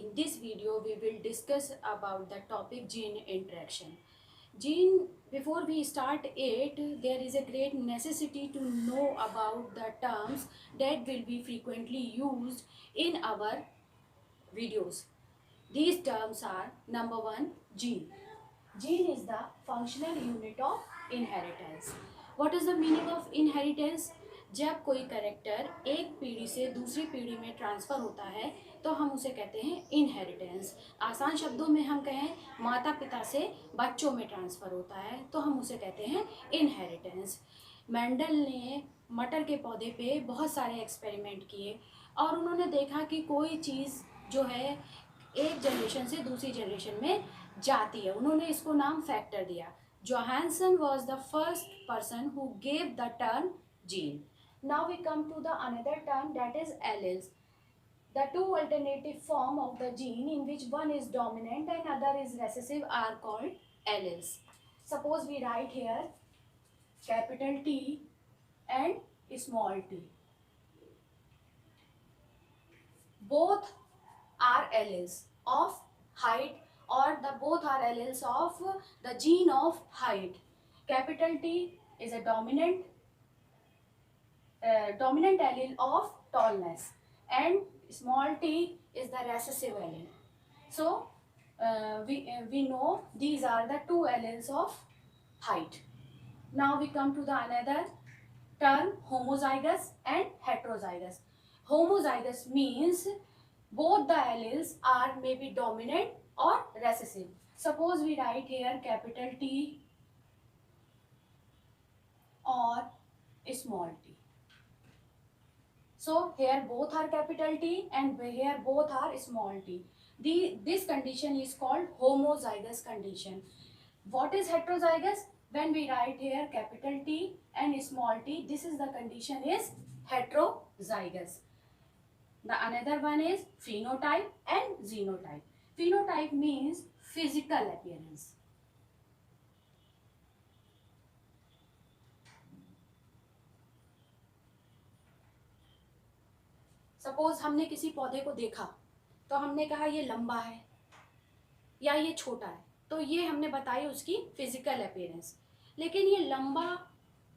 in this video we will discuss about the topic gene interaction. Gene, before we start it, there is a great necessity to know about the terms that will be frequently used in our videos. These terms are: number one, gene. Gene is the functional unit of inheritance. What is the meaning of inheritance? जब कोई character एक पीढ़ी से दूसरी पीढ़ी में transfer होता है तो हम उसे कहते हैं इनहेरिटेंस। आसान शब्दों में हम कहें माता पिता से बच्चों में ट्रांसफ़र होता है तो हम उसे कहते हैं इनहेरिटेंस। मेंडल ने मटर के पौधे पे बहुत सारे एक्सपेरिमेंट किए और उन्होंने देखा कि कोई चीज़ जो है एक जनरेशन से दूसरी जनरेशन में जाती है। उन्होंने इसको नाम फैक्टर दिया। Johannsen was the first person who gave the term gene. Now we come to the another term that is alleles, the two alternative form of the gene in which one is dominant and other is recessive are called alleles. Suppose we write here capital T and small t. Both are alleles of height, or the both are alleles of the gene of height. Capital T is a dominant allele of tallness and small t is the recessive allele. So we know these are the two alleles of height. Now we come to the another term, homozygous and heterozygous. Homozygous means both the alleles are maybe dominant or recessive. Suppose we write here capital T or small t. So here both are capital T and here both are small t. This condition is called homozygous condition. What is heterozygous? When we write here capital T and small t, this is the condition is heterozygous. The another one is phenotype and genotype. Phenotype means physical appearance. Suppose हमने किसी पौधे को देखा तो हमने कहा ये लंबा है या ये छोटा है, तो ये हमने बताई उसकी फिजिकल अपीयरेंस। लेकिन ये लंबा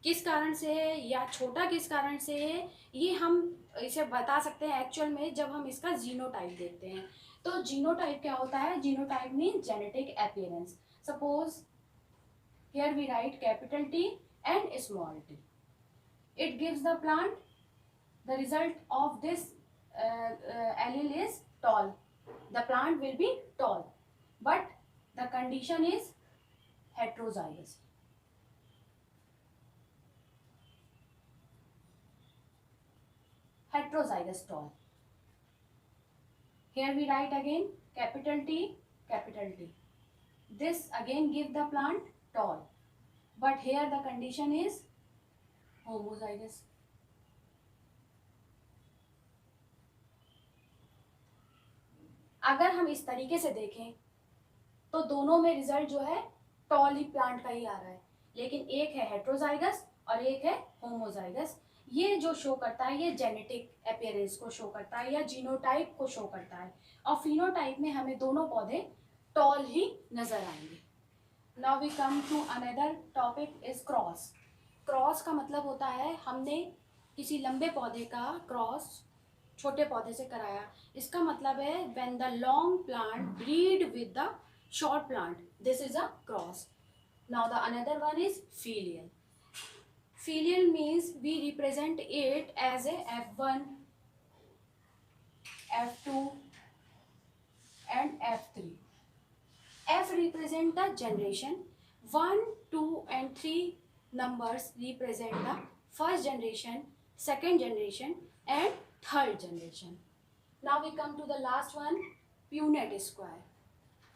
किस कारण से है या छोटा किस कारण से है, ये हम इसे बता सकते हैं एक्चुअल में जब हम इसका जीनोटाइप देखते हैं। तो जीनोटाइप क्या होता है? Genotype mean genetic appearance. Suppose here we write capital T and small t. It gives the plant, the result of this allele is tall. The plant will be tall, but the condition is heterozygous. Heterozygous tall. Here we write again capital T, capital T. This again give the plant tall, but here the condition is homozygous. अगर हम इस तरीके से देखें तो दोनों में result जो है टॉल ही प्लांट का ही आ रहा है, लेकिन एक है हेट्रोजाइगस और एक है होमोजाइगस। ये जो शो करता है ये जेनेटिक अपीयरेंस को शो करता है या जीनोटाइप को शो करता है, और फिनोटाइप में हमें दोनों पौधे टॉल ही नजर आएंगे। Now we come to another topic is cross. Cross का मतलब होता है हमने किसी लंबे पौधे का क्रॉस छोटे पौधे से कराया। इसका मतलब है when the long plant breed with the short plant, this is a cross. Now the another one is filial. Filial means we represent it as a F1, F2 and F3. F represent the generation. 1, 2 and 3 numbers represent the first generation, second generation and third generation. Now we come to the last one, Punnett square.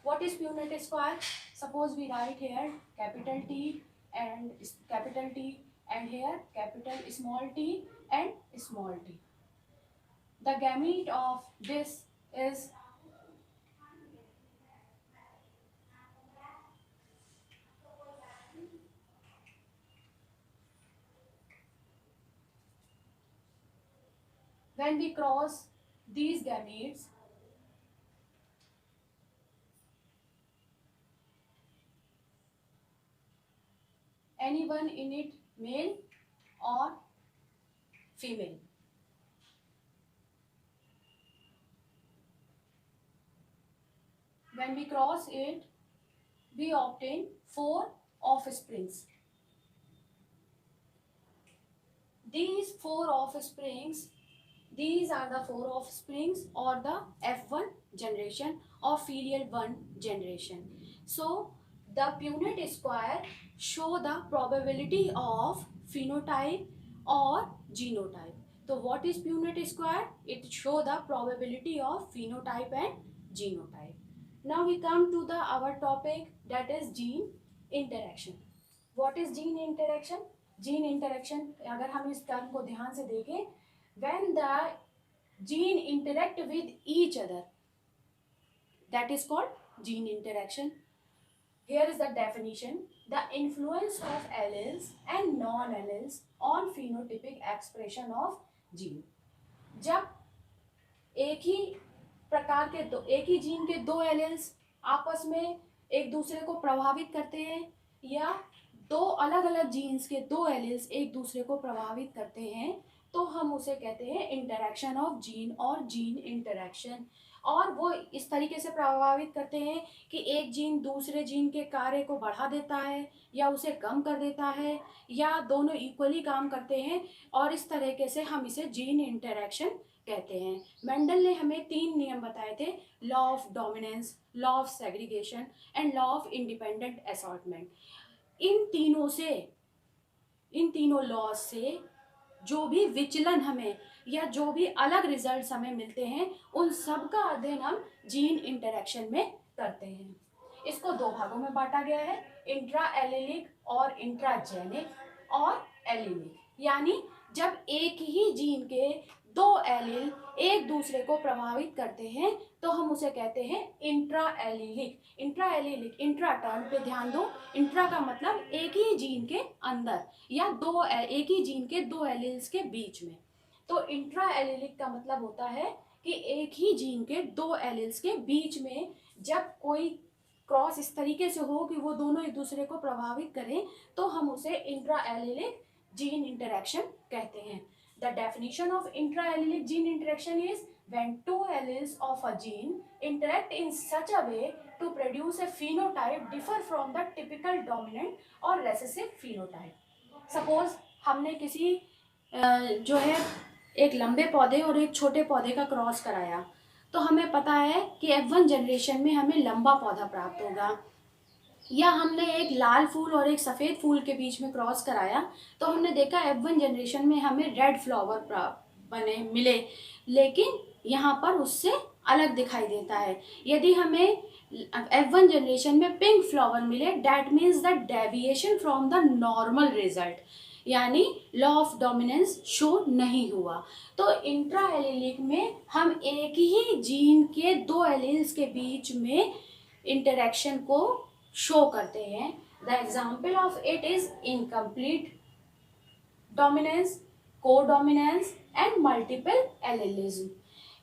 What is Punnett square? Suppose we write here capital T and here capital small t and small t. The gamete of this is when we cross these gametes, anyone in it male or female. When we cross it, we obtain 4 offsprings. These 4 offsprings, these are the 4 offsprings or the F1 generation or filial 1 generation. So the Punnett square show the probability of phenotype or genotype. So what is Punnett square? It show the probability of phenotype and genotype. Now we come to the our topic, that is gene interaction. What is gene interaction? Gene interaction, अगर हम इस term को ध्यान से देखें, when the gene interact with each other, that is called gene interaction. Here is the definition: the influence of alleles and non-alleles on phenotypic expression of gene. जब एक ही प्रकार के एक ही जीन के 2 एलेल्स आपस में एक दूसरे को प्रभावित करते हैं, या 2 अलग अलग जीन्स के 2 एलेल्स एक दूसरे को प्रभावित करते हैं, तो हम उसे कहते हैं इंटरेक्शन ऑफ जीन और जीन इंटरेक्शन. और वो इस तरीके से प्रभावित करते हैं कि एक जीन दूसरे जीन के कार्य को बढ़ा देता है या उसे कम कर देता है, या दोनों इक्वली काम करते हैं, और इस तरीके से हम इसे जीन इंटरेक्शन कहते हैं. मेंडल ने हमें 3 नियम बताए थे: law of dominance, law of segregation and law of independent assortment. इन तीनों लॉज से जो भी विचलन हमें या जो भी अलग रिजल्ट्स हमें मिलते हैं, उन सब का अध्ययन हम जीन इंटरेक्शन में करते हैं. इसको 2 भागों में बांटा गया है: इंट्रा एलिलिक और इंट्राजेनिक और एलिलिक. यानी जब एक ही जीन के 2 एलील एक दूसरे को प्रभावित करते हैं तो हम उसे कहते हैं intra allylic. Intra allylic, intra term पे ध्यान दो. इंट्रा का मतलब एक ही जीन के अंदर या एक ही जीन के 2 एलील्स के बीच में. तो इंट्रा एलिलिक का मतलब होता है कि एक ही जीन के 2 एलील्स के बीच में जब कोई क्रॉस इस तरीके से हो कि वो दोनों एक दूसरे को प्रभावित करें, तो हम उसे इंट्रा एलिलिक जीन इंटरेक्शन कहते हैं. The definition of intra-allelic gene interaction is when 2 alleles of a gene interact in such a way to produce a phenotype differ from the typical dominant or recessive phenotype. Suppose हमने किसी जो है एक लंबे पौधे और एक छोटे पौधे का क्रॉस कराया, तो हमें पता है कि F1 जनरेशन में हमें लंबा पौधा प्राप्त होगा. या हमने एक लाल फूल और एक सफ़ेद फूल के बीच में क्रॉस कराया, तो हमने देखा F1 जनरेशन में हमें रेड फ्लावर मिले, लेकिन यहाँ पर उससे अलग दिखाई देता है. यदि हमें F1 जनरेशन में पिंक फ्लावर मिले, that means the deviation from the normal result, यानी लॉ ऑफ डोमिनेंस शो नहीं हुआ. तो इंट्रा एलिलिक में हम एक ही जीन के 2 एलील्स के बीच में इंटरेक्शन को शो करते हैं. The example of it is incomplete dominance, को डोमिनेंस एंड मल्टीपल एलिलिज्म.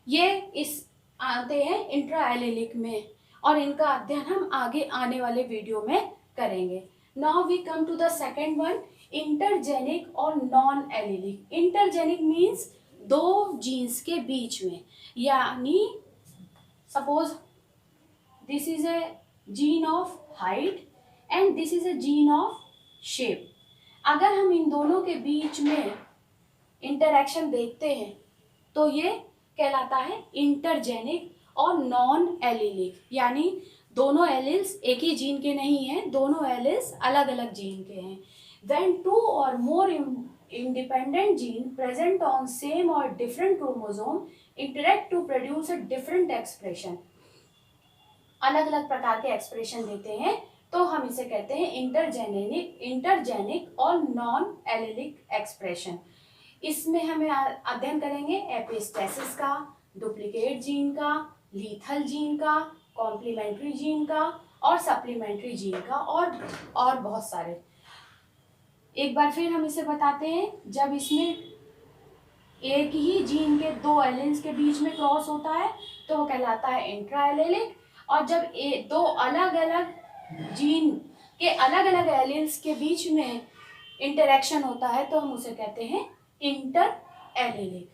ये इस आते हैं इंट्रा एलिलिक में, और इनका अध्ययन हम आगे आने वाले वीडियो में करेंगे. Now we come to the second one, intergenic और non allelic. Intergenic means 2 genes के बीच में, यानी suppose this is a gene of height and this is a gene of shape. अगर हम इन दोनों के बीच में इंटरेक्शन देखते हैं तो ये कहलाता है इंटरजेनिक और नॉन एलिलिक. यानी दोनों एलिल्स एक ही जीन के नहीं हैं, दोनों एलिल्स अलग अलग जीन के हैं. When 2 or more independent genes present on same or different chromosome interact to produce a different expression, अलग अलग प्रकार के एक्सप्रेशन देते हैं, तो हम इसे कहते हैं इंटरजेनिक और नॉन एलिलिक एक्सप्रेशन. इसमें हमें अध्ययन करेंगे एपिस्टेसिस का, डुप्लीकेट जीन का, लीथल जीन का, कॉम्प्लीमेंट्री जीन का और सप्लीमेंट्री जीन का, और बहुत सारे. एक बार फिर हम इसे बताते हैं. जब इसमें एक ही जीन के 2 एलील्स के बीच में क्रॉस होता है तो वो कहलाता है इंट्रा एलिलिक, और जब 2 अलग अलग जीन के अलग अलग एलील्स के बीच में इंटरेक्शन होता है तो हम उसे कहते हैं इंटर एलिलिक।